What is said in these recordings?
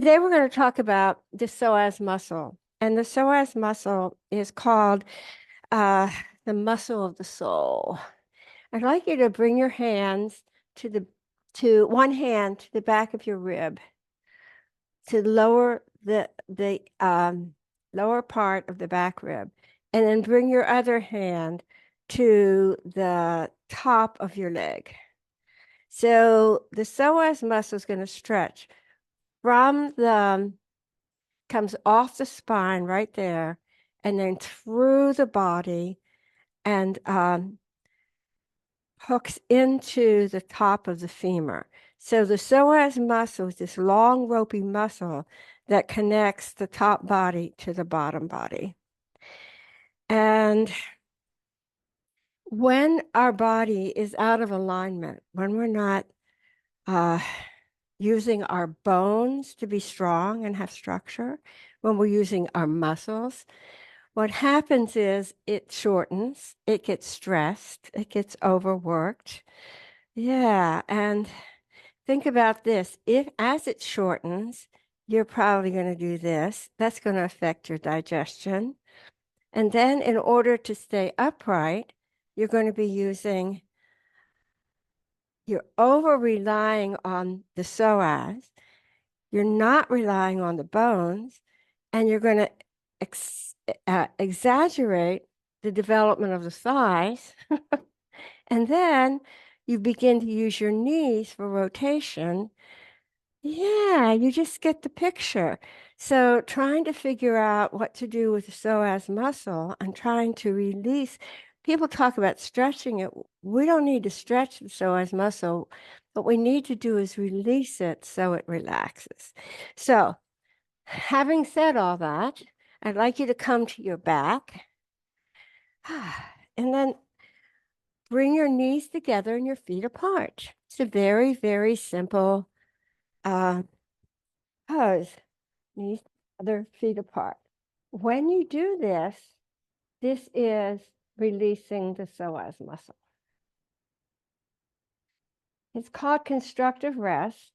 Today we're going to talk about the psoas muscle. And the psoas muscle is called uh, the muscle of the soul. I'd like you to bring your hands to one hand to the back of your rib, to lower the lower part of the back rib, and then bring your other hand to the top of your leg. So the psoas muscle is going to stretch from the comes off the spine right there, and then through the body and hooks into the top of the femur. So the psoas muscle is this long, ropey muscle that connects the top body to the bottom body. And when our body is out of alignment, when we're not uh, using our bones to be strong and have structure, when we're using our muscles, what happens is it shortens, it gets stressed, it gets overworked. Yeah, and think about this. If as it shortens, you're probably going to do this. That's going to affect your digestion. And then in order to stay upright, you're going to be you're over relying on the psoas. You're not relying on the bones, and you're going to exaggerate the development of the thighs. And then you begin to use your knees for rotation. Yeah, you just get the picture. So, trying to figure out what to do with the psoas muscle and trying to release. People talk about stretching it. We don't need to stretch the psoas muscle. What we need to do is release it so it relaxes. So, having said all that, I'd like you to come to your back and then bring your knees together and your feet apart. It's a very, very simple uh, pose. Knees together, feet apart. When you do this, this is releasing the psoas muscle. It's called constructive rest,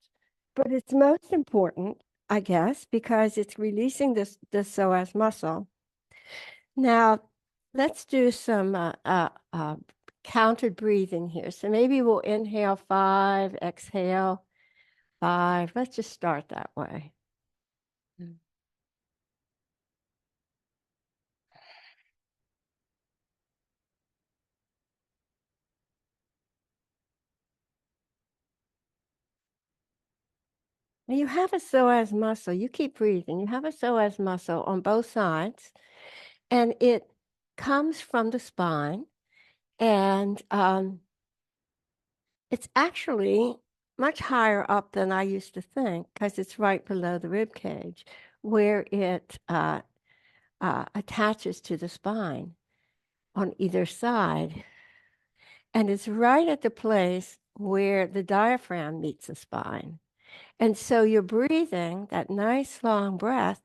but it's most important, I guess, because it's releasing the psoas muscle. Now, let's do some counted breathing here. So maybe we'll inhale 5, exhale 5. Let's just start that way. Mm. Now you have a psoas muscle. You keep breathing. You have a psoas muscle on both sides, and it comes from the spine, and it's actually much higher up than I used to think because it's right below the rib cage, where it attaches to the spine on either side. And it's right at the place where the diaphragm meets the spine. And so you're breathing, that nice long breath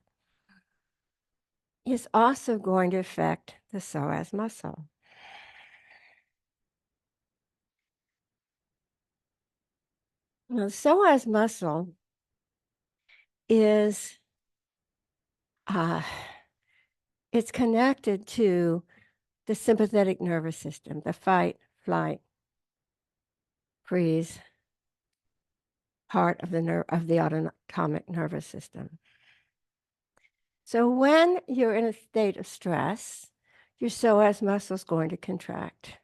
is also going to affect the psoas muscle. Now, the psoas muscle is uh, it's connected to the sympathetic nervous system, the fight, flight, freeze part of the autonomic nervous system. So when you're in a state of stress, your psoas muscle is going to contract.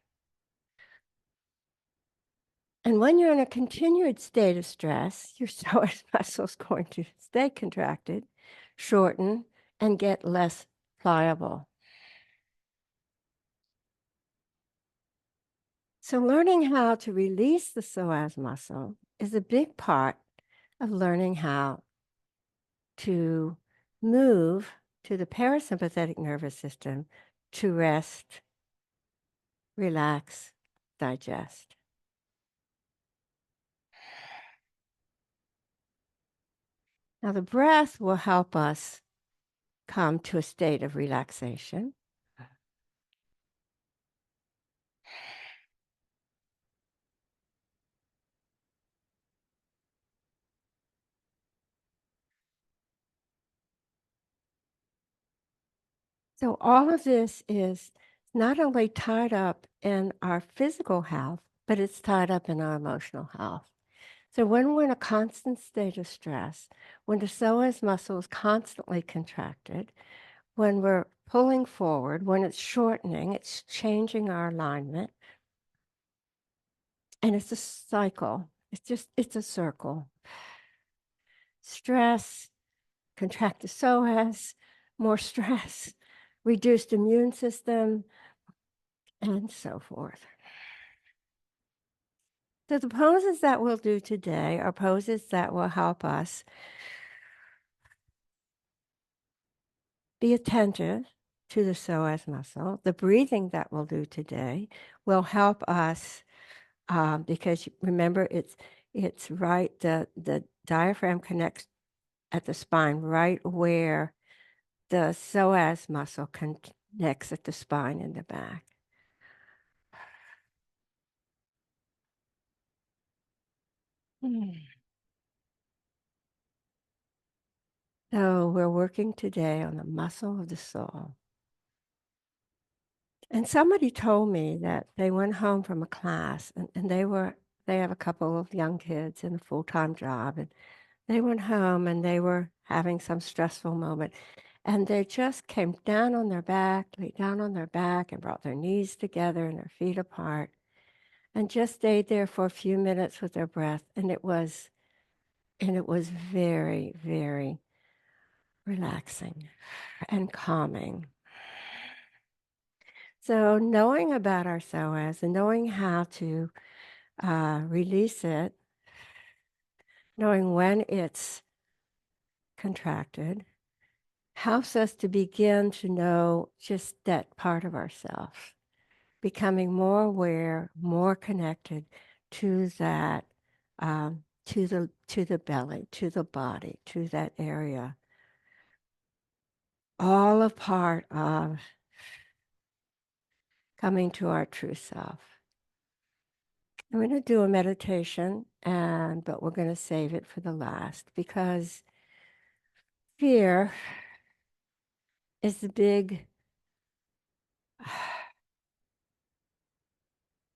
And when you're in a continued state of stress, your psoas muscle is going to stay contracted, shorten, and get less pliable. So learning how to release the psoas muscle is a big part of learning how to move to the parasympathetic nervous system to rest, relax, digest. Now, the breath will help us come to a state of relaxation. So all of this is not only tied up in our physical health, but it's tied up in our emotional health. So when we're in a constant state of stress, when the psoas muscle is constantly contracted, when we're pulling forward, when it's shortening, it's changing our alignment, and it's a cycle. It's a circle. Stress, contract the psoas, more stress, reduced immune system, and so forth. So the poses that we'll do today are poses that will help us be attentive to the psoas muscle. The breathing that we'll do today will help us because remember it's right the diaphragm connects at the spine right where the psoas muscle connects at the spine in the back. Mm. So we're working today on the muscle of the soul. And somebody told me that they went home from a class and they have a couple of young kids and a full-time job, and they went home and they were having some stressful moment, and they just came down on their back, lay down on their back and brought their knees together and their feet apart and just stayed there for a few minutes with their breath, and it was very, very relaxing and calming. So knowing about our psoas and knowing how to release it, knowing when it's contracted, helps us to begin to know just that part of ourselves, becoming more aware, more connected to that, to the belly, to the body, to that area. All a part of coming to our true self. I'm going to do a meditation, but we're going to save it for the last because fear is the big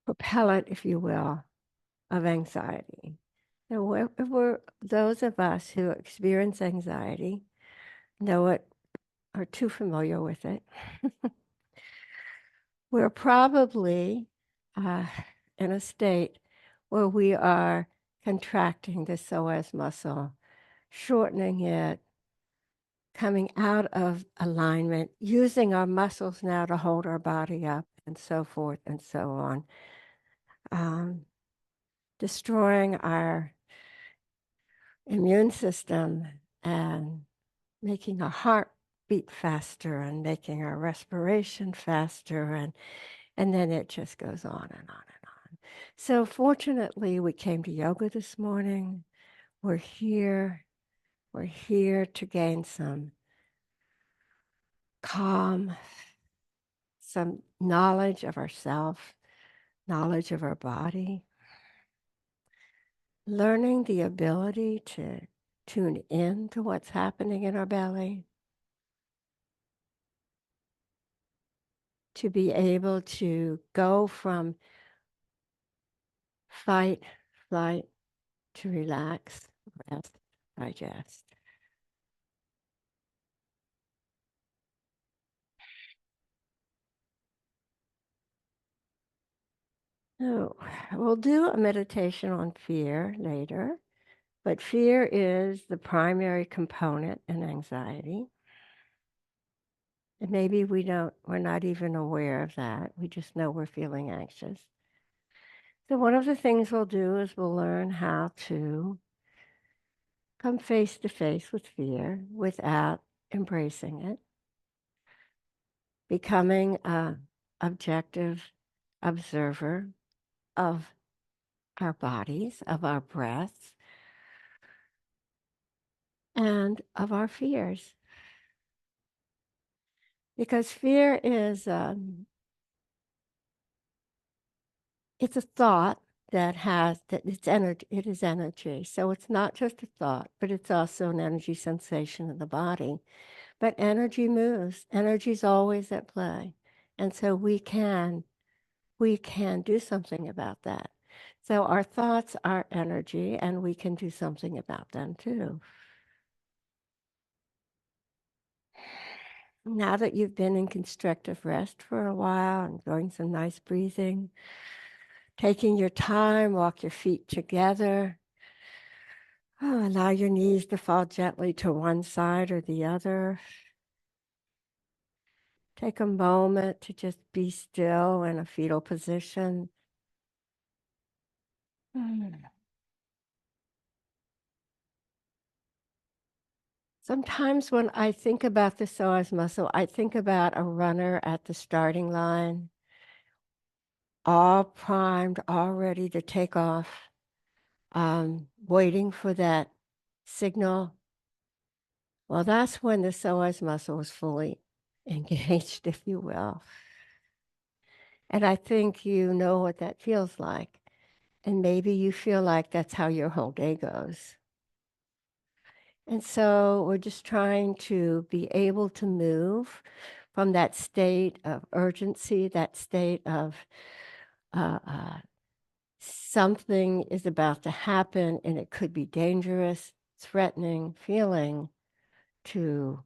propellant, if you will, of anxiety. And those of us who experience anxiety know it, are too familiar with it. We're probably uh, in a state where we are contracting the psoas muscle, shortening it, coming out of alignment, using our muscles now to hold our body up, and so forth and so on. Destroying our immune system and making our heart beat faster and making our respiration faster, and then it just goes on and on and on. So fortunately, we came to yoga this morning. We're here. We're here to gain some calm, some knowledge of ourselves, knowledge of our body, learning the ability to tune in to what's happening in our belly, to be able to go from fight, flight, to relax, rest, digest. So we'll do a meditation on fear later, but fear is the primary component in anxiety. And maybe we're not even aware of that. We just know we're feeling anxious. So one of the things we'll do is we'll learn how to come face to face with fear without embracing it, becoming an objective observer of our bodies, of our breaths, and of our fears. Because fear is, it's a thought that it's energy, it is energy. So it's not just a thought, but it's also an energy sensation in the body. But energy moves. Energy is always at play. And so we can do something about that. So our thoughts are energy and we can do something about them too. Now that you've been in constructive rest for a while and doing some nice breathing, taking your time, walk your feet together. Oh, allow your knees to fall gently to one side or the other. Take a moment to just be still in a fetal position. Mm. Sometimes when I think about the psoas muscle, I think about a runner at the starting line, all primed, all ready to take off, waiting for that signal. Well, that's when the psoas muscle is fully engaged, if you will. And I think you know what that feels like. And maybe you feel like that's how your whole day goes. And so we're just trying to be able to move from that state of urgency, that state of uh, uh, something is about to happen and it could be dangerous, threatening feeling, to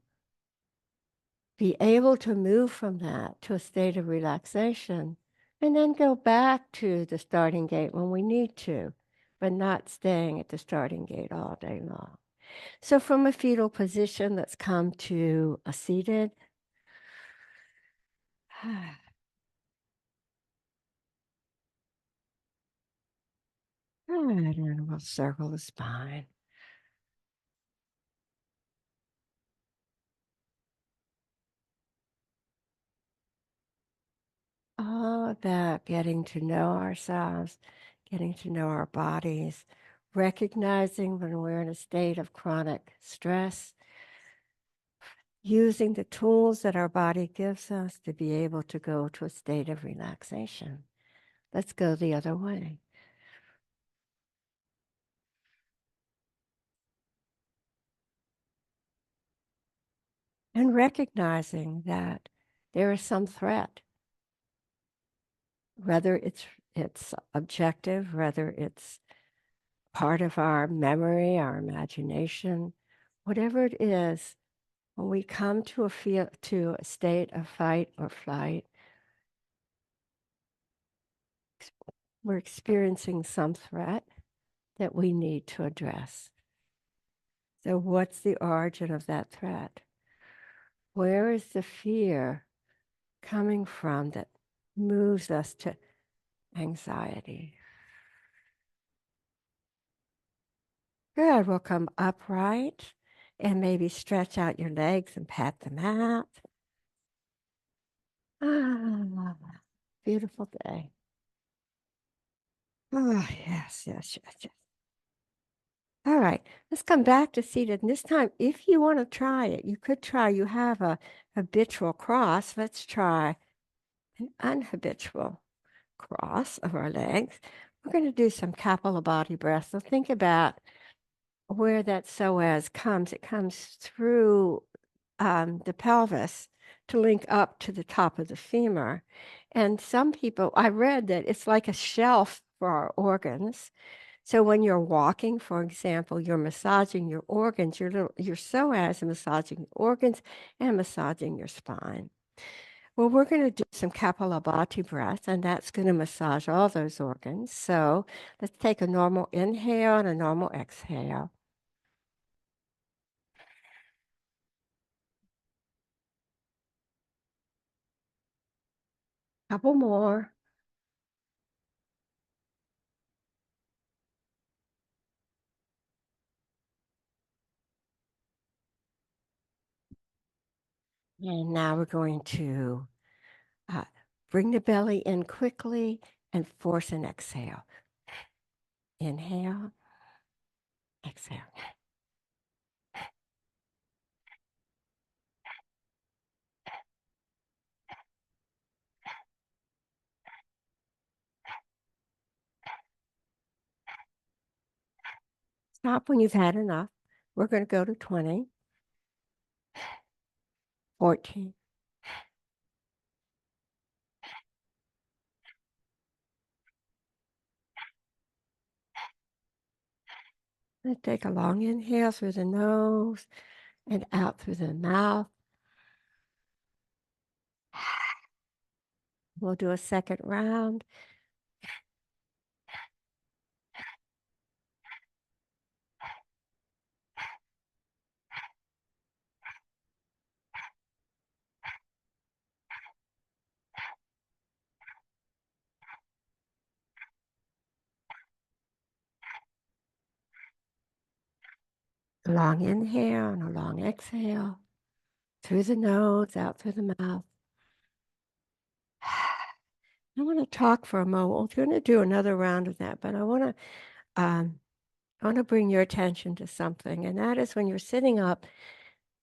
be able to move from that to a state of relaxation and then go back to the starting gate when we need to, but not staying at the starting gate all day long. So from a fetal position, let's come to a seated. And then we'll circle the spine. All about getting to know ourselves, getting to know our bodies, recognizing when we're in a state of chronic stress, using the tools that our body gives us to be able to go to a state of relaxation. Let's go the other way. And recognizing that there is some threat, whether it's objective, whether it's part of our memory, our imagination, whatever it is, when we come to a state of fight or flight, we're experiencing some threat that we need to address. So what's the origin of that threat? Where is the fear coming from that moves us to anxiety? Good. We'll come upright and maybe stretch out your legs and pat them out. Ah, beautiful day. Oh, yes, yes, yes, yes. All right, let's come back to seated. And this time, if you want to try it, you could try, you have a habitual cross. Let's try an unhabitual cross of our legs. We're going to do some Kapalabhati breath. So think about where that psoas comes. It comes through the pelvis to link up to the top of the femur. And some people, I read that it's like a shelf for our organs. So when you're walking, for example, you're massaging your organs, your psoas massaging organs and massaging your spine. Well, we're going to do some Kapalabhati breath, and that's going to massage all those organs. So let's take a normal inhale and a normal exhale. Couple more. And now we're going to uh, bring the belly in quickly and force an exhale. Inhale, exhale. Stop when you've had enough. We're going to go to 20, 14. Let's take a long inhale through the nose and out through the mouth. We'll do a second round. A long inhale and a long exhale through the nose, out through the mouth. I want to talk for a moment. We're going to do another round of that, but I want to bring your attention to something, and that is when you're sitting up,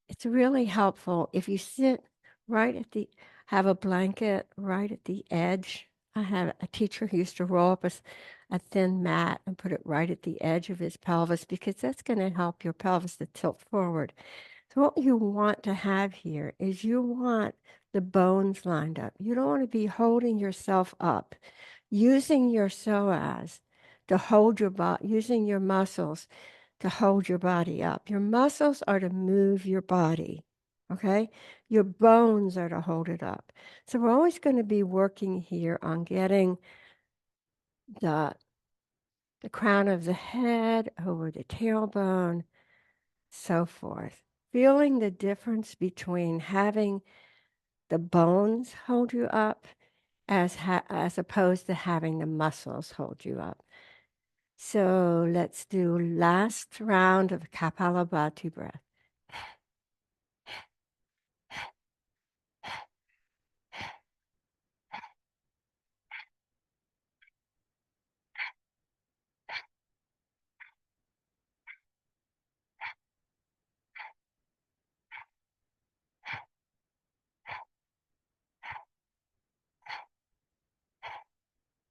it's really helpful if you sit right at the, have a blanket right at the edge. I had a teacher who used to roll up a thin mat and put it right at the edge of his pelvis because that's going to help your pelvis to tilt forward. So what you want to have here is you want the bones lined up. You don't want to be holding yourself up, using your psoas to hold your body, using your muscles to hold your body up. Your muscles are to move your body, okay? Your bones are to hold it up. So we're always going to be working here on getting the the crown of the head over the tailbone, so forth. Feeling the difference between having the bones hold you up as opposed to having the muscles hold you up. So let's do last round of Kapalabhati breath.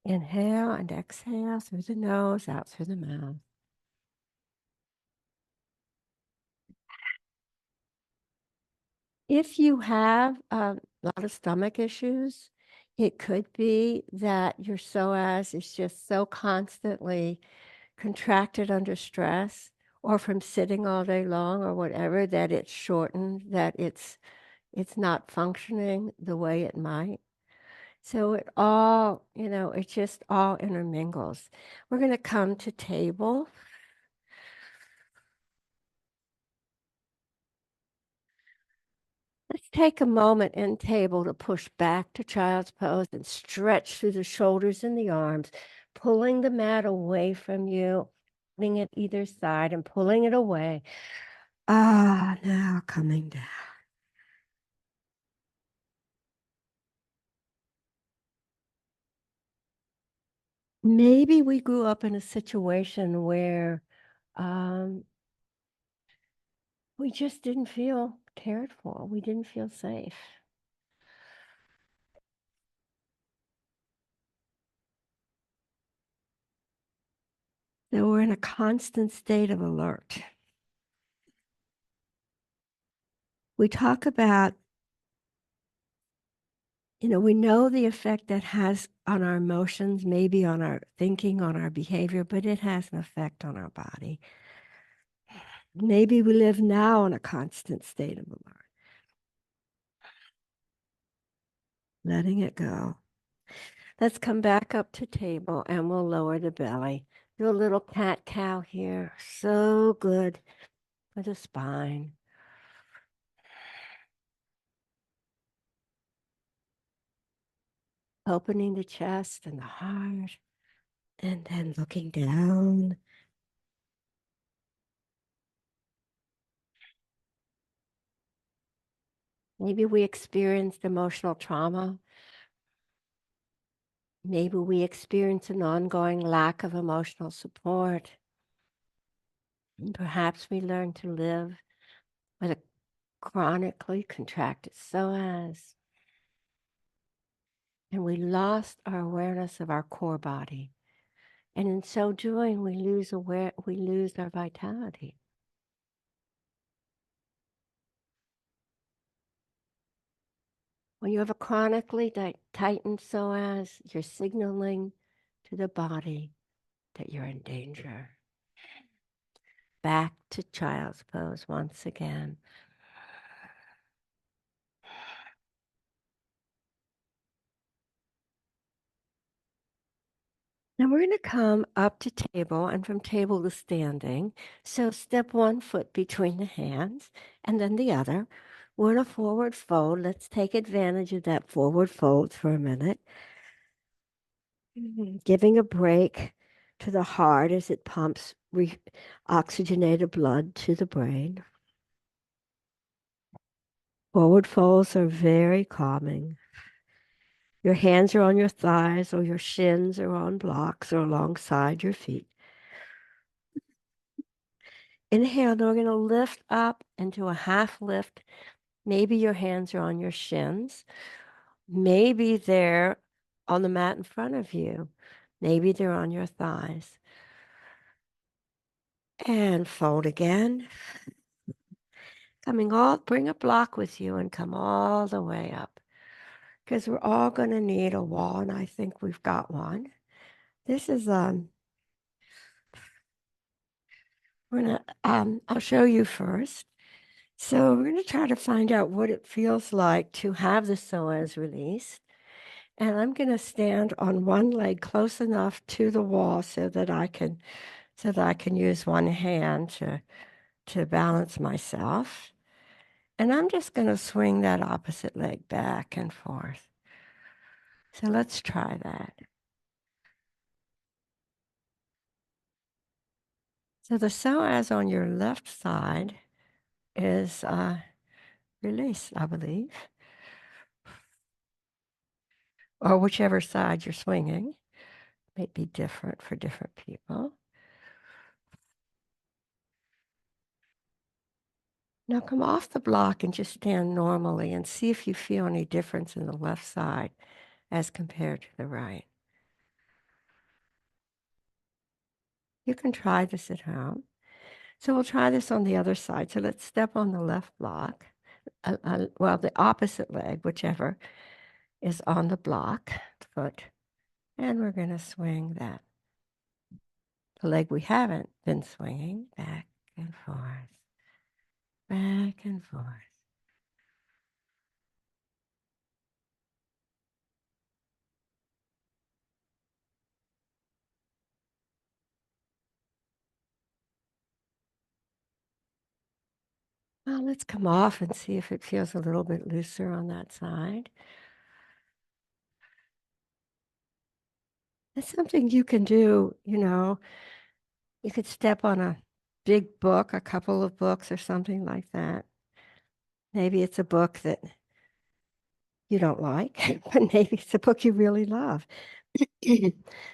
Inhale and exhale through the nose, out through the mouth. If you have a lot of stomach issues, it could be that your psoas is just so constantly contracted under stress or from sitting all day long or whatever that it's shortened, that it's not functioning the way it might. So it all, it just all intermingles. We're going to come to table. Let's take a moment in table to push back to child's pose and stretch through the shoulders and the arms, pulling the mat away from you, putting it either side and pulling it away. Now coming down. Maybe we grew up in a situation where um, we just didn't feel cared for. We didn't feel safe. That we're in a constant state of alert. We talk about, we know the effect that has on our emotions, maybe on our thinking, on our behavior, but it has an effect on our body. Maybe we live now in a constant state of alert. Letting it go. Let's come back up to table and we'll lower the belly. Do a little cat cow here. So good for the spine. Opening the chest and the heart. And then looking down. Maybe we experienced emotional trauma. Maybe we experience an ongoing lack of emotional support. And perhaps we learn to live with a chronically contracted psoas. And we lost our awareness of our core body. And in so doing, we lose our vitality. When you have a chronically tightened psoas, you're signaling to the body that you're in danger. Back to child's pose once again. Now we're going to come up to table and from table to standing. So step one foot between the hands and then the other. We're in a forward fold. Let's take advantage of that forward fold for a minute. Giving a break to the heart as it pumps oxygenated blood to the brain. Forward folds are very calming. Your hands are on your thighs or your shins are on blocks or alongside your feet. Inhale, then we're going to lift up into a half lift. Maybe your hands are on your shins. Maybe they're on the mat in front of you. Maybe they're on your thighs. And fold again. Bring a block with you and come all the way up. Because we're all going to need a wall, and I think we've got one. This is I'll show you first. So we're going to try to find out what it feels like to have the psoas released. And I'm going to stand on one leg close enough to the wall so that I can use one hand to balance myself. And I'm just going to swing that opposite leg back and forth. So let's try that. So the psoas on your left side is released, I believe, or whichever side you're swinging. May be different for different people. Now come off the block and just stand normally and see if you feel any difference in the left side as compared to the right. You can try this at home. So we'll try this on the other side. So let's step on the left block. Well, the opposite leg, whichever, is on the block foot. And we're going to swing that. The leg we haven't been swinging back and forth, back and forth. Well, let's come off and see if it feels a little bit looser on that side. That's something you can do, you could step on a big book, a couple of books or something like that. Maybe it's a book that you don't like, but maybe it's a book you really love.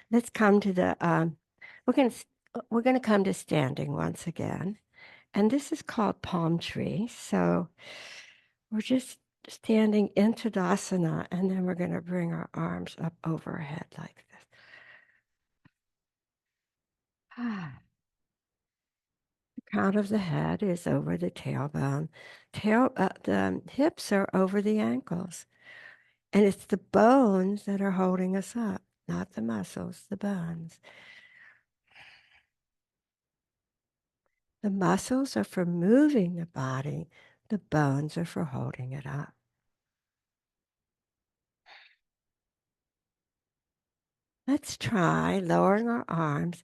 Let's come to we're going to come to standing once again. And this is called palm tree. So we're just standing in Tadasana, and then we're going to bring our arms up overhead like this. The crown of the head is over the tailbone. The hips are over the ankles. And it's the bones that are holding us up, not the muscles, the bones. The muscles are for moving the body. The bones are for holding it up. Let's try lowering our arms,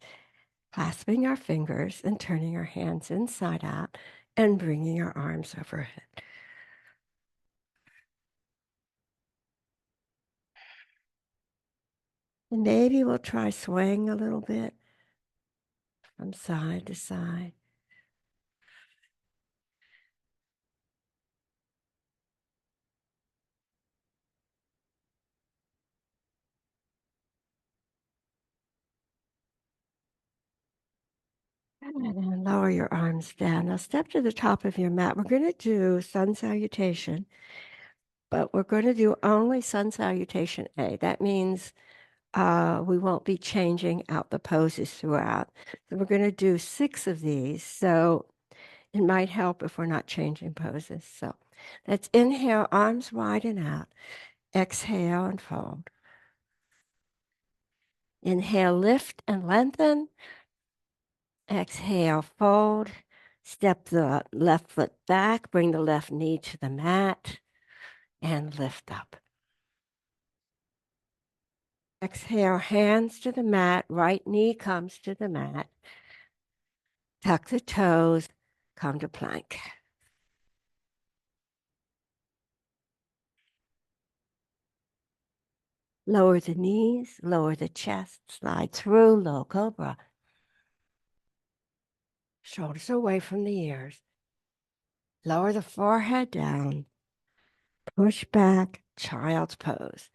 clasping our fingers, and turning our hands inside out and bringing our arms overhead. And maybe we'll try swaying a little bit from side to side. And then lower your arms down. Now step to the top of your mat. We're going to do sun salutation, but we're going to do only sun salutation A. That means we won't be changing out the poses throughout. So we're going to do 6 of these. So it might help if we're not changing poses. So let's inhale, arms wide and out. Exhale and fold. Inhale, lift and lengthen. Exhale, fold. Step the left foot back. Bring the left knee to the mat and lift up. Exhale, hands to the mat. Right knee comes to the mat. Tuck the toes. Come to plank. Lower the knees, lower the chest, slide through, low cobra. Shoulders away from the ears. Lower the forehead down. Push back, child's pose.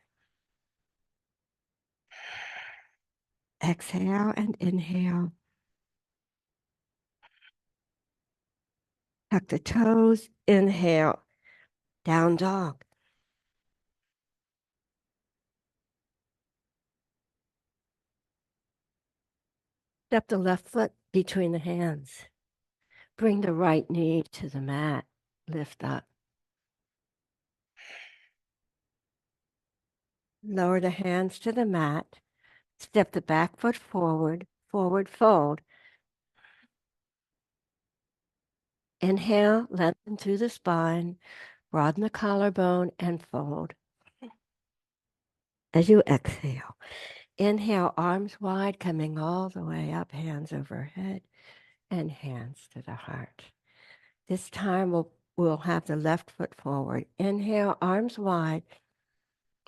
Exhale and inhale. Tuck the toes, inhale, down dog. Step the left foot between the hands. Bring the right knee to the mat. Lift up. Lower the hands to the mat. Step the back foot forward, forward fold. Inhale, lengthen through the spine, broaden the collarbone, and fold. As you exhale, inhale, arms wide, coming all the way up, hands overhead, and hands to the heart. This time we'll have the left foot forward. Inhale, arms wide.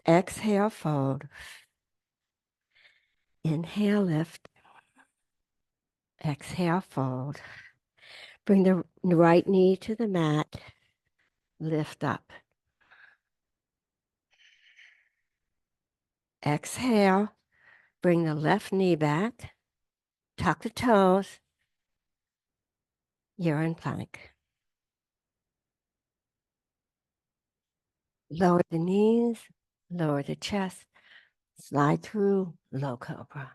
Exhale, fold. Inhale, lift. Exhale, fold. Bring the right knee to the mat. Lift up. Exhale. Bring the left knee back. Tuck the toes. You're in plank. Lower the knees. Lower the chest. Slide through low cobra.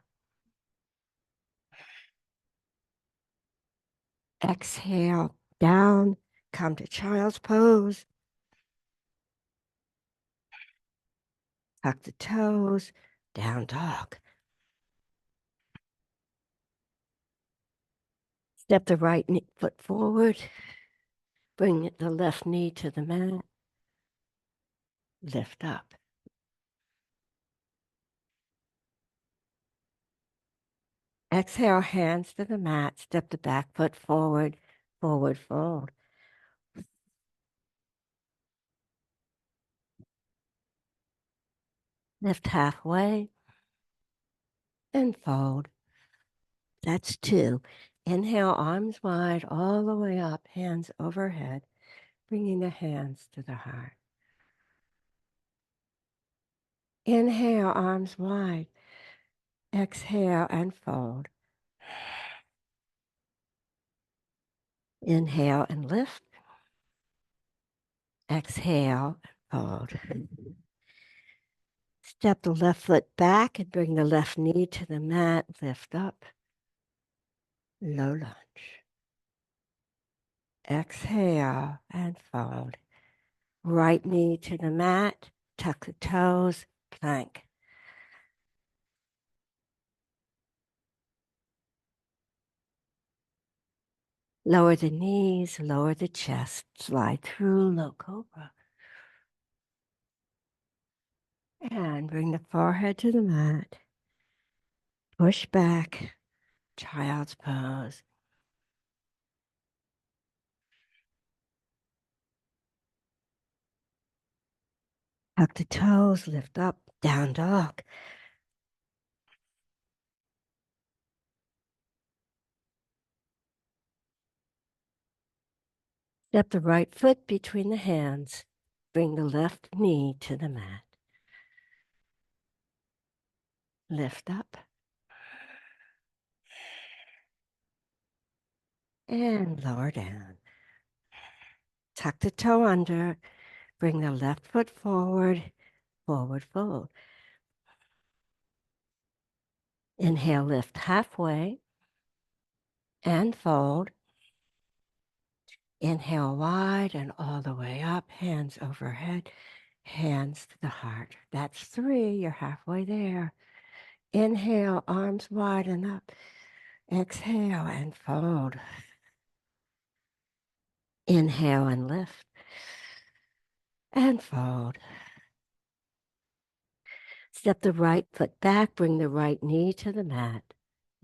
Exhale, down, come to child's pose. Tuck the toes, down dog. Step the right foot forward. Bring the left knee to the mat. Lift up. Exhale, hands to the mat. Step the back foot forward, forward fold. Lift halfway and fold. That's 2. Inhale, arms wide, all the way up, hands overhead, bringing the hands to the heart. Inhale, arms wide. Exhale and fold. Inhale and lift. Exhale and fold. Step the left foot back and bring the left knee to the mat. Lift up. Low lunge. Exhale and fold. Right knee to the mat. Tuck the toes. Plank. Lower the knees, lower the chest, slide through low cobra. And bring the forehead to the mat. Push back, child's pose. Tuck the toes, lift up, down dog. Step the right foot between the hands. Bring the left knee to the mat. Lift up. And lower down. Tuck the toe under. Bring the left foot forward, forward fold. Inhale, lift halfway and fold. Inhale wide and all the way up, hands overhead, hands to the heart. That's 3, you're halfway there. Inhale, arms wide and up. Exhale and fold. Inhale and lift and fold. Step the right foot back, bring the right knee to the mat.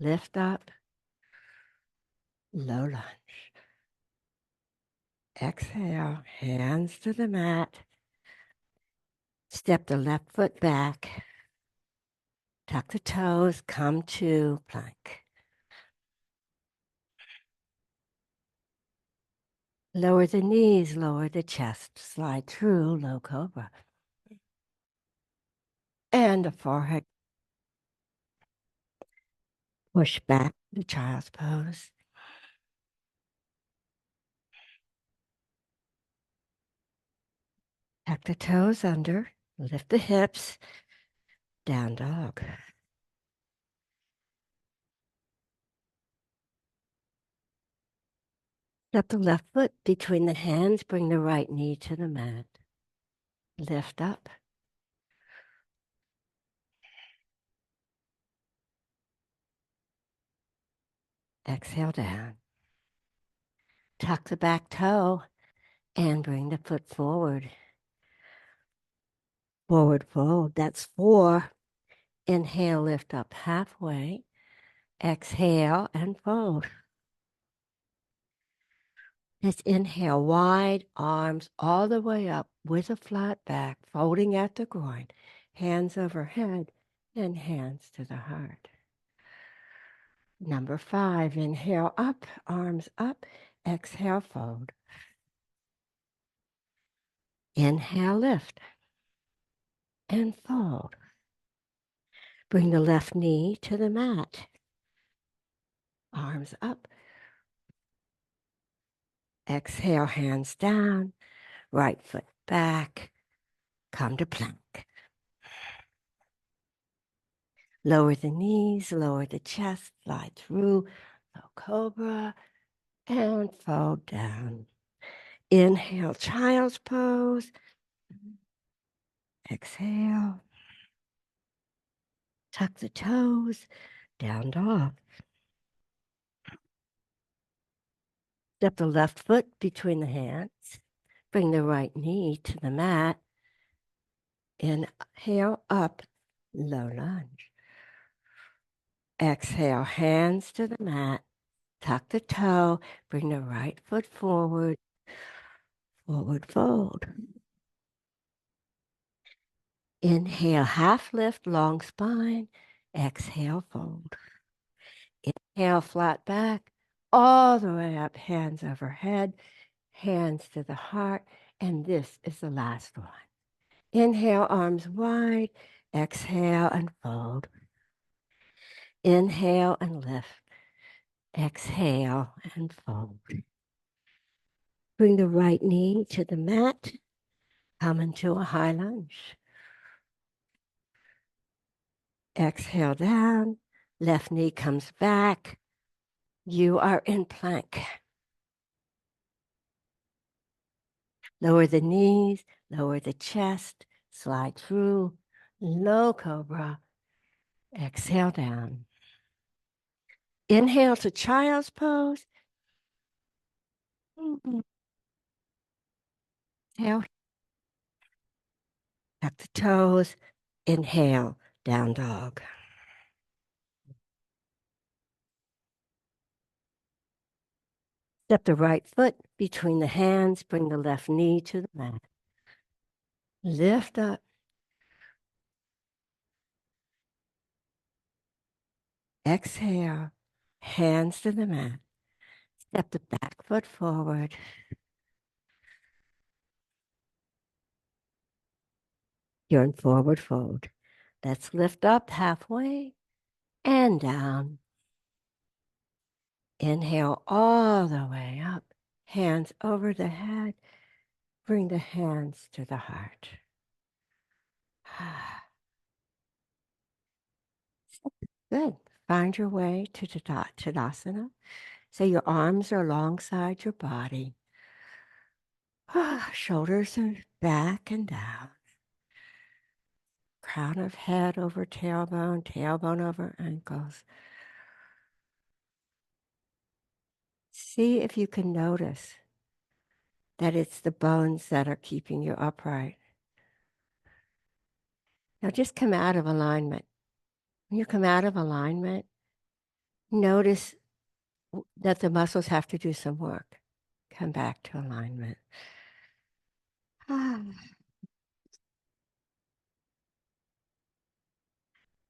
Lift up, low lunge. Exhale, hands to the mat. Step the left foot back. Tuck the toes, come to plank. Lower the knees, lower the chest, slide through low cobra. And the forehead. Push back to child's pose. Tuck the toes under, lift the hips, down dog. Step the left foot between the hands, bring the right knee to the mat. Lift up. Exhale down. Tuck the back toe and bring the foot forward. Forward fold, that's 4. Inhale, lift up halfway. Exhale and fold. Let's inhale wide, arms all the way up with a flat back, folding at the groin, hands overhead and hands to the heart. Number 5, inhale up, arms up, exhale, fold. Inhale, lift and fold. Bring the left knee to the mat. Arms up. Exhale, hands down, right foot back, come to plank. Lower the knees, lower the chest, slide through, low cobra, and fold down. Inhale, child's pose. Exhale. Tuck the toes, down dog. Step the left foot between the hands. Bring the right knee to the mat. Inhale up, low lunge. Exhale, hands to the mat. Tuck the toe, bring the right foot forward, forward fold. Inhale, half lift, long spine. Exhale, fold. Inhale, flat back, all the way up, hands overhead, hands to the heart, and this is the last one. Inhale, arms wide. Exhale and fold. Inhale and lift. Exhale and fold. Bring the right knee to the mat. Come into a high lunge. Exhale down. Left knee comes back. You are in plank. Lower the knees, lower the chest, slide through, low cobra. Exhale down. Inhale to child's pose. Exhale. Tuck the toes. Inhale, down dog. Step the right foot between the hands. Bring the left knee to the mat. Lift up. Exhale. Hands to the mat. Step the back foot forward. You're in forward fold. Let's lift up halfway and down. Inhale all the way up. Hands over the head. Bring the hands to the heart. Good. Find your way to Tadasana. So your arms are alongside your body. Shoulders are back and down. Crown of head over tailbone, tailbone over ankles. See if you can notice that it's the bones that are keeping you upright. Now just come out of alignment. When you come out of alignment, notice that the muscles have to do some work. Come back to alignment.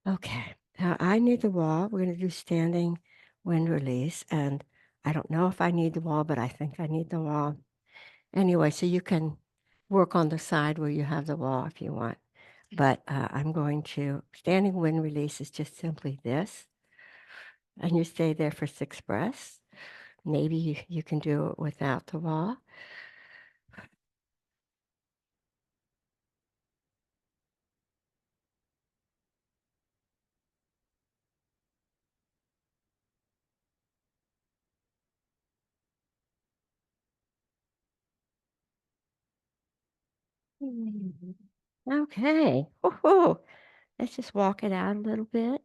Okay, now I need the wall. We're going to do standing wind release. And I don't know if I need the wall, but I think I need the wall. Anyway, so you can work on the side where you have the wall if you want. But I'm going to, standing wind release is just simply this. And you stay there for 6 breaths. Maybe you can do it without the wall. Mhm. Okay. Woohoo. Let's just walk it out a little bit.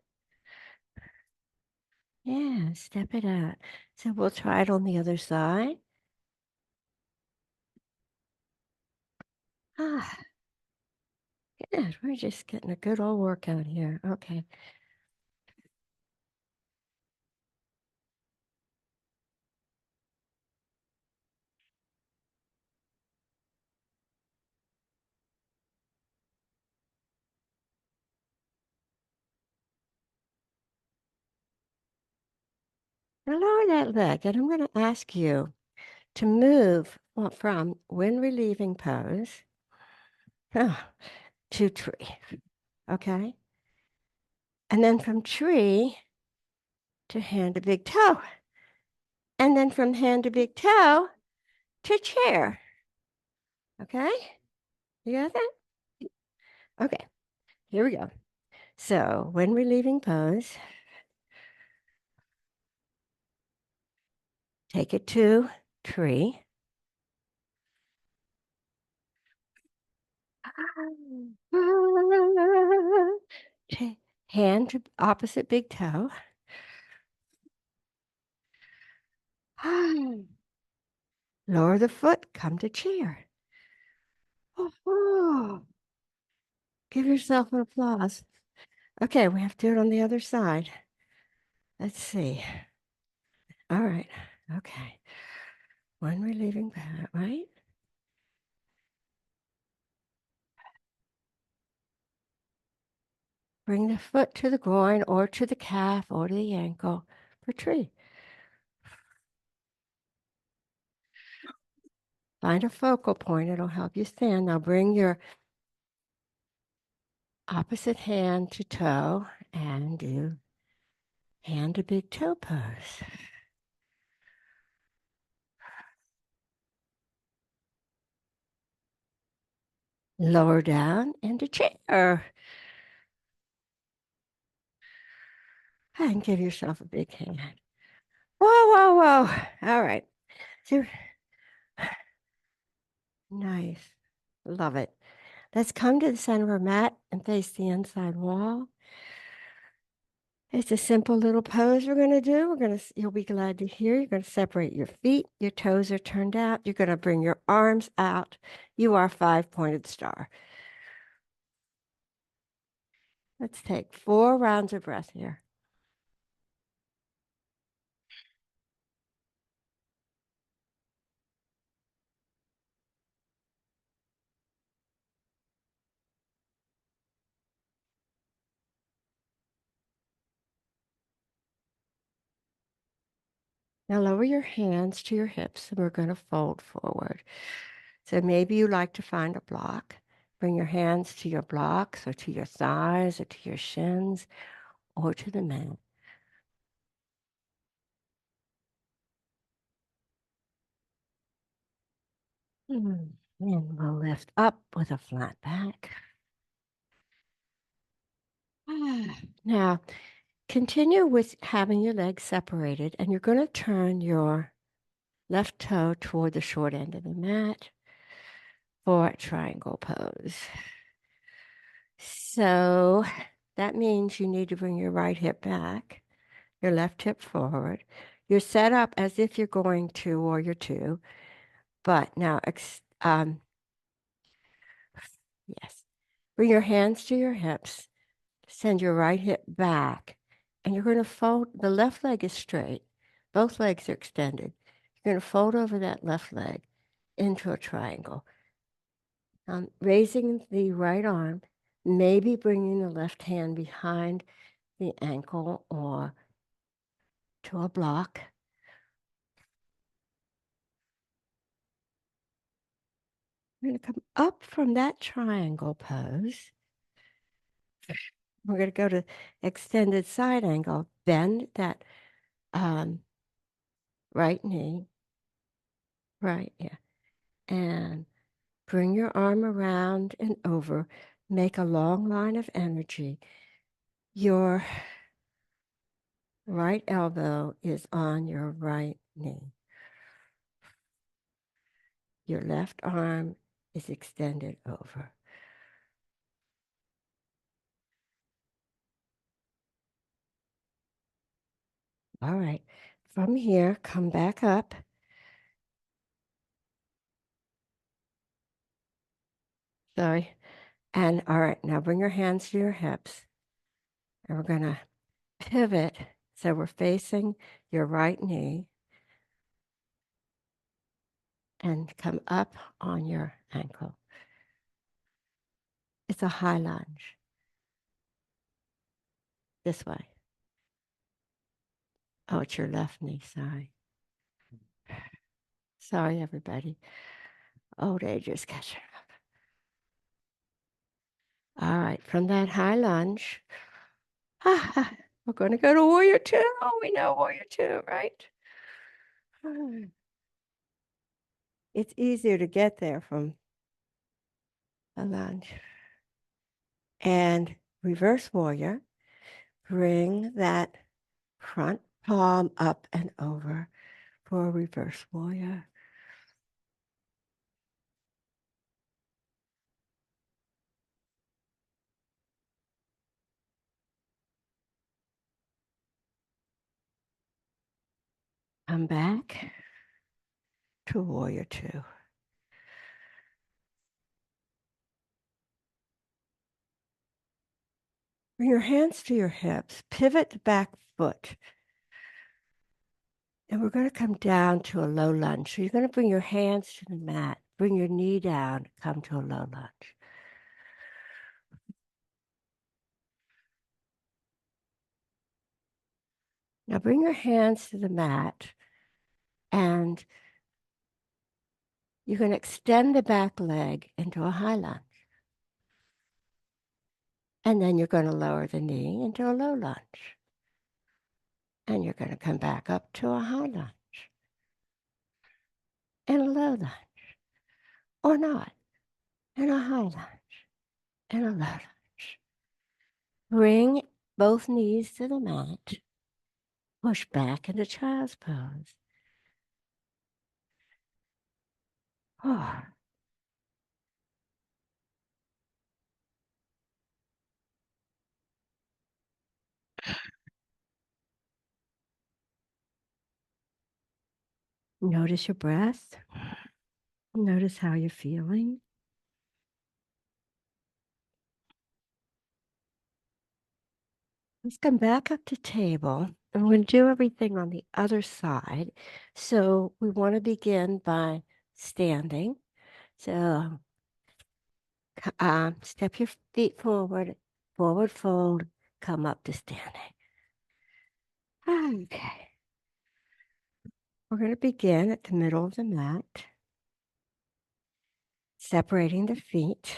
Yeah, step it out. So we'll try it on the other side. Ah, good. We're just getting a good old workout here. Okay. Now lower that leg, and I'm going to ask you to move from wind relieving pose to tree. Okay. And then from tree to hand to big toe. And then from hand to big toe to chair. Okay? You got that? Okay, here we go. So when we're leaving pose, take it to tree. Hand to opposite big toe. Lower the foot, come to chair. Give yourself an applause. Okay, we have to do it on the other side. Let's see. All right. Okay. When we're leaving that, right? Bring the foot to the groin or to the calf or to the ankle for tree. Find a focal point. It'll help you stand. Now bring your opposite hand to toe and do hand to big toe pose. Lower down into chair. And give yourself a big hand. Whoa, whoa, whoa. All right. So, nice. Love it. Let's come to the center of our mat and face the inside wall. It's a simple little pose we're going to do. You'll be glad to hear. You're going to separate your feet. Your toes are turned out. You're going to bring your arms out. You are 5-pointed star. Let's take 4 rounds of breath here. Now lower your hands to your hips and we're going to fold forward. So maybe you like to find a block. Bring your hands to your blocks or to your thighs or to your shins or to the mat. And we'll lift up with a flat back. Now, Continue with having your legs separated, and you're going to turn your left toe toward the short end of the mat for a triangle pose. So that means you need to bring your right hip back, your left hip forward. You're set up as if you're going to warrior two, but now, yes, bring your hands to your hips, send your right hip back, and you're going to fold. The left leg is straight, both legs are extended. You're going to fold over that left leg into a triangle. Raising the right arm, maybe bringing the left hand behind the ankle or to a block. We're going to come up from that triangle pose. We're going to go to extended side angle, bend that right knee, right, yeah, and bring your arm around and over. Make a long line of energy. Your right elbow is on your right knee. Your left arm is extended over. All right. From here, come back up. Sorry. And all right, now bring your hands to your hips. And we're going to pivot. So we're facing your right knee and come up on your ankle. It's a high lunge. This way. Oh, it's your left knee. Sorry. Sorry, everybody. Old age is catching up. All right, from that high lunge, we're going to go to warrior two. We know warrior two, right? It's easier to get there from a lunge. And reverse warrior, bring that front palm up and over for a reverse warrior. Come back to warrior two. Bring your hands to your hips, pivot the back foot. And we're going to come down to a low lunge. So you're going to bring your hands to the mat, bring your knee down, come to a low lunge. Now bring your hands to the mat and you can extend the back leg into a high lunge. And then you're going to lower the knee into a low lunge. And you're going to come back up to a high lunge and a low lunge, or not, and a high lunge and a low lunge. Bring both knees to the mat. Push back into child's pose. Oh. Notice your breath. Notice how you're feeling. Let's come back up to table. And we're going to do everything on the other side. So we want to begin by standing. So step your feet forward, forward fold, come up to standing. Okay. We're going to begin at the middle of the mat, separating the feet,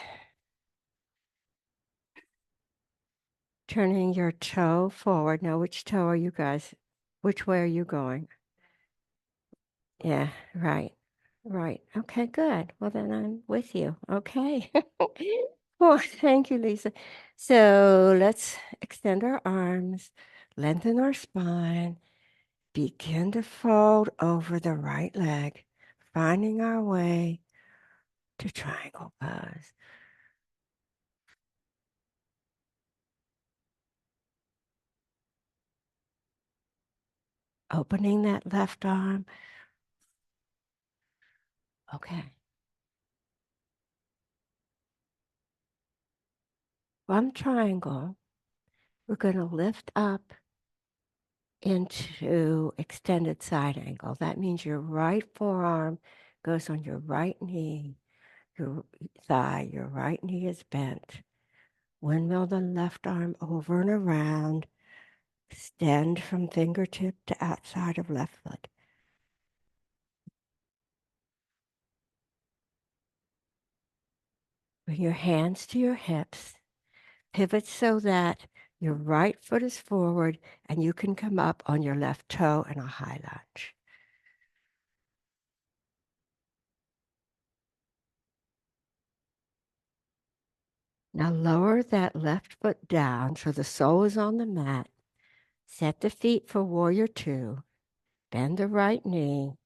turning your toe forward. Now, which toe are you guys? Which way are you going? Yeah, right. Right. Okay, good. Well, then I'm with you. Okay. Well, thank you, Lisa. So let's extend our arms, Lengthen our spine. Begin to fold over the right leg, finding our way to triangle pose. Opening that left arm. Okay. From triangle, we're going to lift up into extended side angle. That means your right forearm goes on your right knee, your thigh, your right knee is bent. Windmill the left arm over and around. Extend from fingertip to outside of left foot. Bring your hands to your hips. Pivot so that your right foot is forward and you can come up on your left toe in a high lunge. Now lower that left foot down so the sole is on the mat. Set the feet for warrior two. Bend the right knee.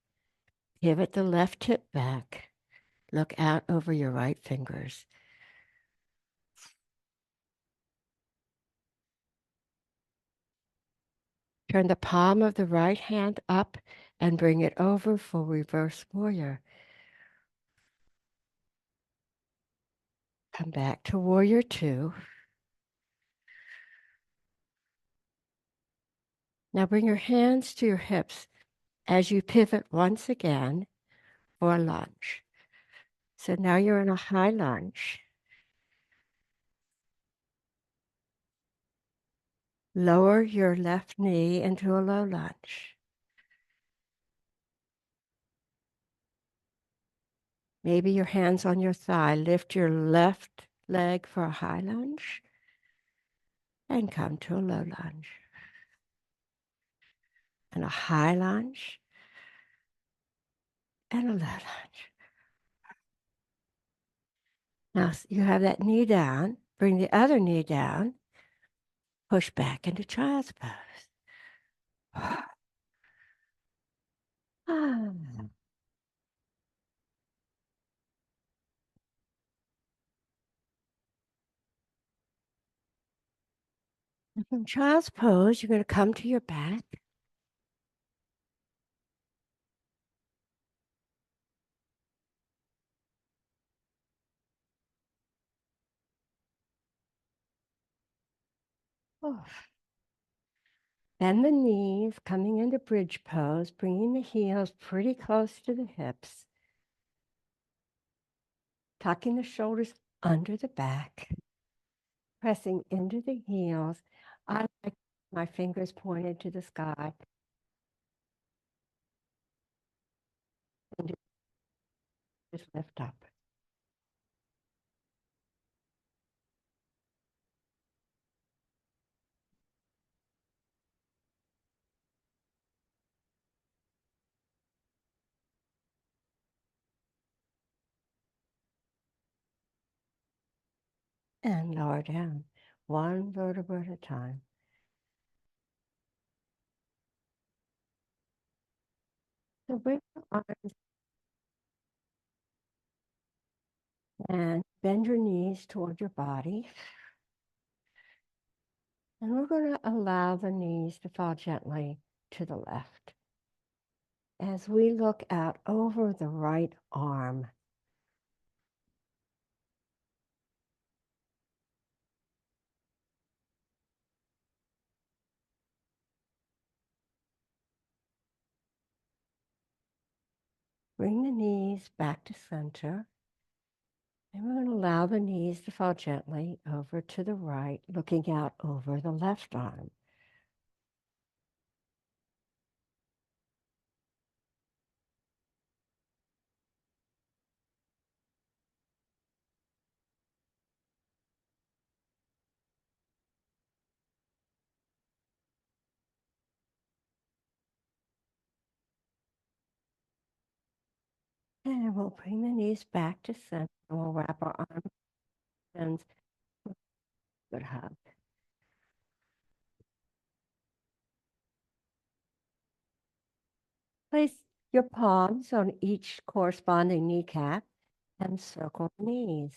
Pivot the left hip back. Look out over your right fingers. Turn the palm of the right hand up and bring it over for reverse warrior. Come back to warrior two. Now bring your hands to your hips as you pivot once again for a lunge. So now you're in a high lunge. Lower your left knee into a low lunge. Maybe your hands on your thigh. Lift your left leg for a high lunge and come to a low lunge. And a high lunge and a low lunge. Now you have that knee down. Bring the other knee down. Push back into child's pose. From child's pose, you're going to come to your back. Oh. Bend the knees, coming into bridge pose, bringing the heels pretty close to the hips. Tucking the shoulders under the back. Pressing into the heels. I like my fingers pointed to the sky. And just lift up. And lower down. One vertebra at a time. So bring your arms and bend your knees toward your body. And we're going to allow the knees to fall gently to the left. As we look out over the right arm, bring the knees back to center. And we're going to allow the knees to fall gently over to the right, looking out over the left arm. And we'll bring the knees back to center. We'll wrap our arms and good hug. Place your palms on each corresponding kneecap and circle the knees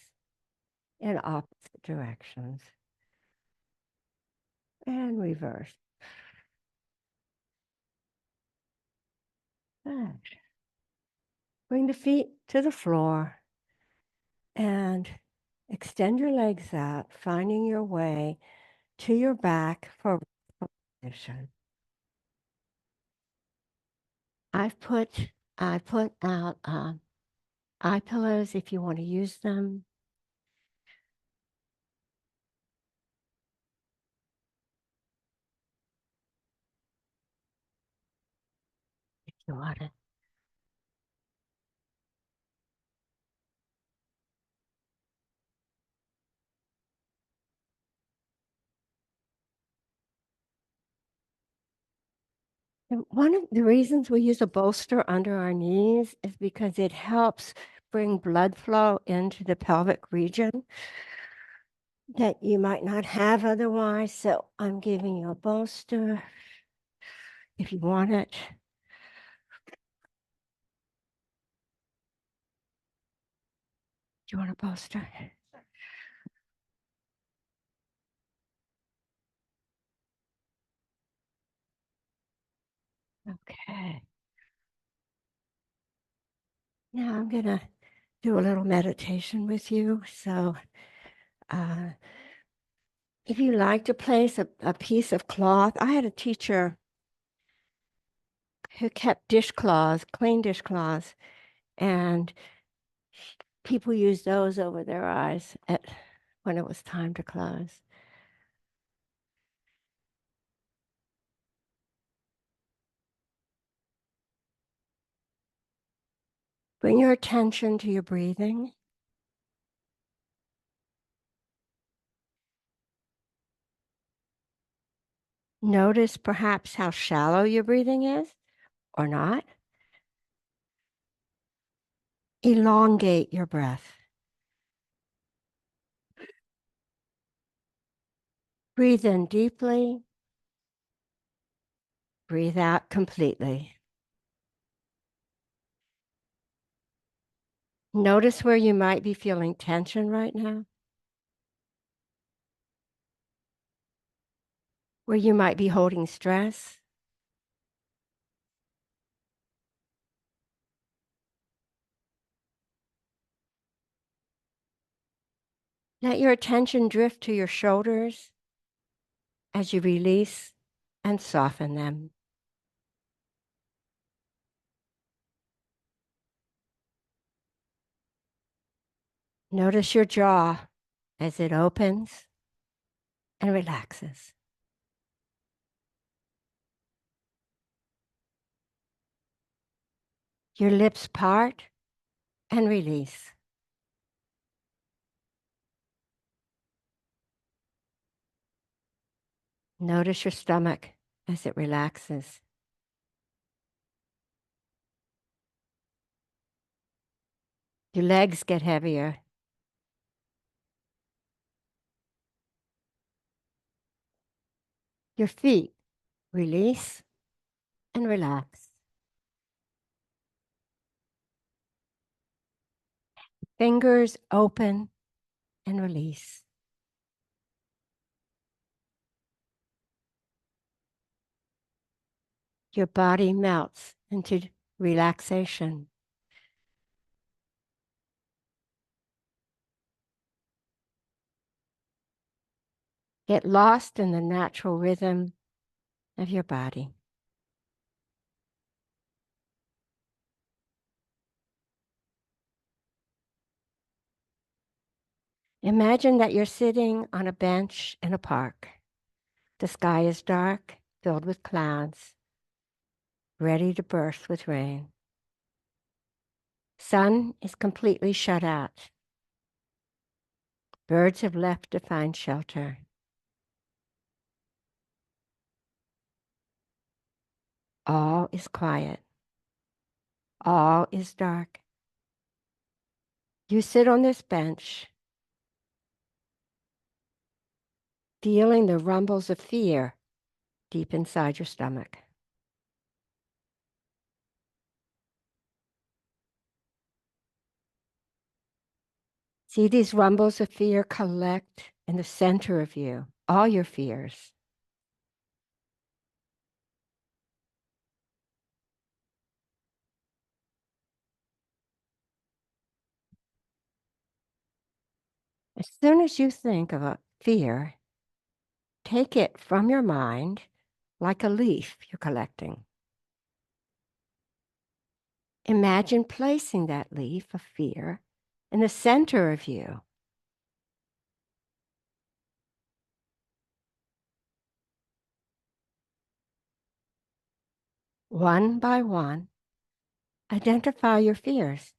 in opposite directions and reverse. Good. Bring the feet to the floor and extend your legs out, finding your way to your back for position. I've put I put out eye pillows if you want to use them. If you want it. And one of the reasons we use a bolster under our knees is because it helps bring blood flow into the pelvic region that you might not have otherwise. So I'm giving you a bolster if you want it. Do you want a bolster? Okay. Now I'm going to do a little meditation with you. So uh, if you like to place a piece of cloth, I had a teacher who kept dishcloths, clean dishcloths, and people used those over their eyes when it was time to close. Bring your attention to your breathing. Notice perhaps how shallow your breathing is or not. Elongate your breath. Breathe in deeply. Breathe out completely. Notice where you might be feeling tension right now, where you might be holding stress. Let your attention drift to your shoulders as you release and soften them. Notice your jaw as it opens and relaxes. Your lips part and release. Notice your stomach as it relaxes. Your legs get heavier. Your feet release and relax. Fingers open and release. Your body melts into relaxation. Get lost in the natural rhythm of your body. Imagine that you're sitting on a bench in a park. The sky is dark, filled with clouds, ready to burst with rain. Sun is completely shut out. Birds have left to find shelter. All is quiet. All is dark. You sit on this bench, feeling the rumbles of fear deep inside your stomach. See these rumbles of fear collect in the center of you, all your fears. As soon as you think of a fear, take it from your mind like a leaf you're collecting. Imagine placing that leaf of fear in the center of you. One by one, identify your fears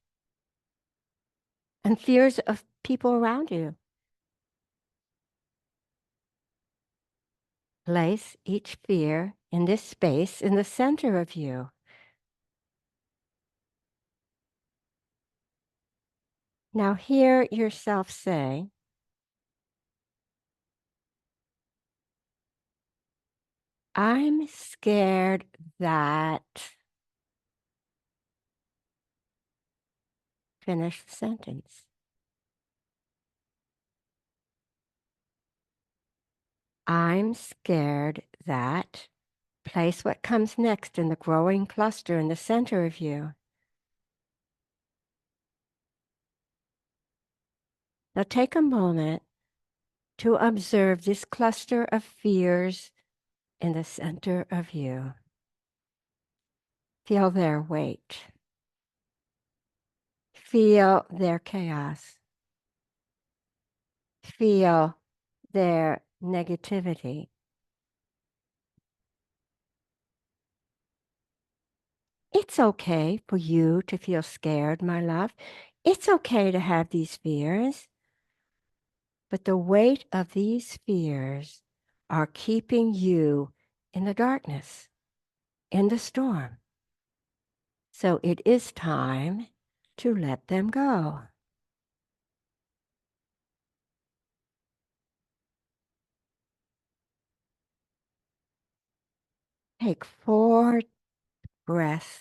and fears of people around you. Place each fear in this space in the center of you. Now hear yourself say, I'm scared that. Finish the sentence. I'm scared that. Place what comes next in the growing cluster in the center of you. Now take a moment to observe this cluster of fears in the center of you. Feel their weight. Feel their chaos. Feel their negativity. It's okay for you to feel scared, my love. It's okay to have these fears. But the weight of these fears are keeping you in the darkness, in the storm. So it is time to let them go. Take 4 breaths.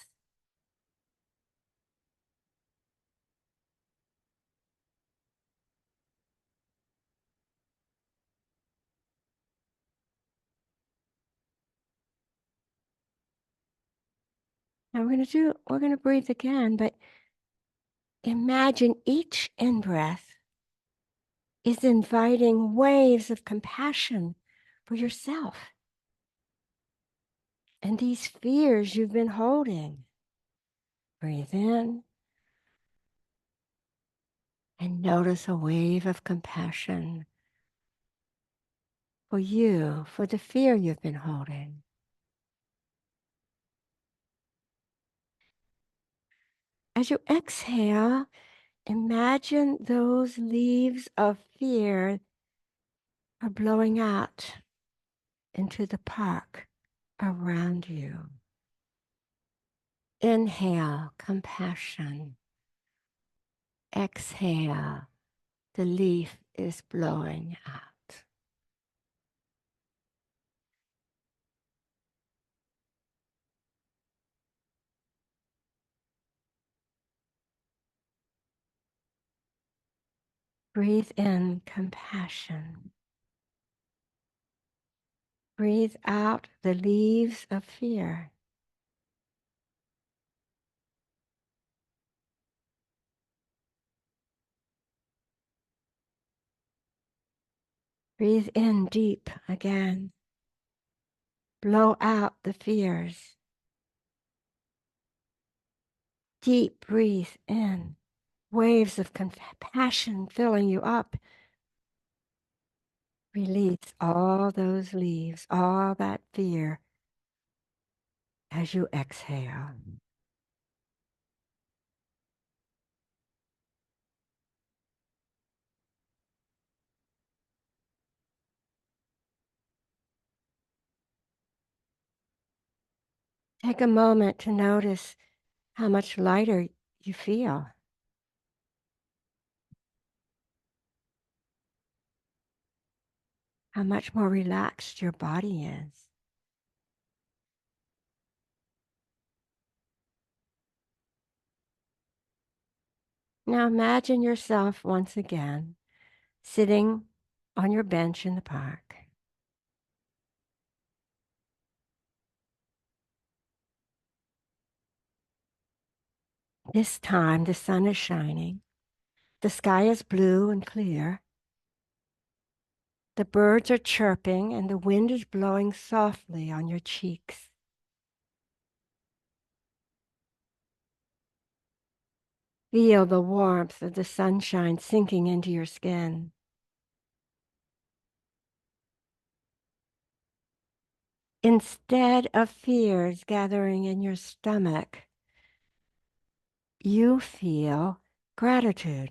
Now we're going to breathe again, but imagine each in-breath is inviting waves of compassion for yourself and these fears you've been holding. Breathe in and notice a wave of compassion for you, for the fear you've been holding. As you exhale, imagine those leaves of fear are blowing out into the park around you. Inhale, compassion. Exhale, the leaf is blowing out. Breathe in compassion. Breathe out the leaves of fear. Breathe in deep again. Blow out the fears. Deep breathe in. Waves of compassion filling you up. Release all those leaves, all that fear as you exhale. Take a moment to notice how much lighter you feel, how much more relaxed your body is. Now imagine yourself once again sitting on your bench in the park. This time the sun is shining. The sky is blue and clear. The birds are chirping and the wind is blowing softly on your cheeks. Feel the warmth of the sunshine sinking into your skin. Instead of fears gathering in your stomach, you feel gratitude.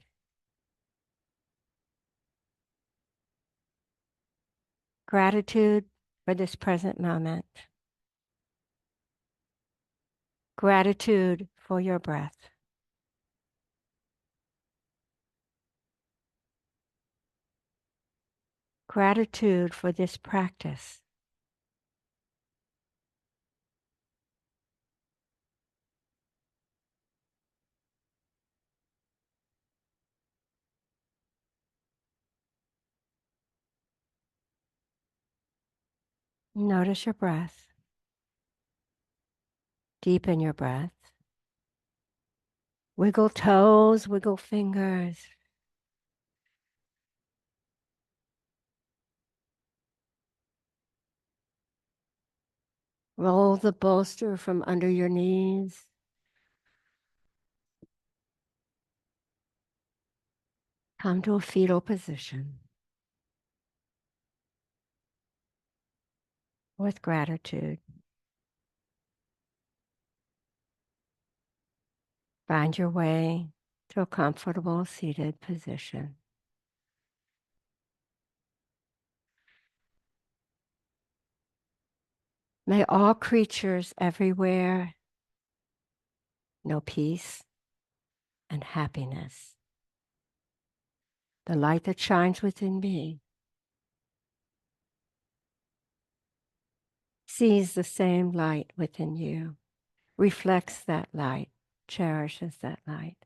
Gratitude for this present moment. Gratitude for your breath. Gratitude for this practice. Notice your breath. Deepen your breath. Wiggle toes, wiggle fingers. Roll the bolster from under your knees. Come to a fetal position with gratitude. Find your way to a comfortable seated position. May all creatures everywhere know peace and happiness. The light that shines within me sees the same light within you, reflects that light, cherishes that light.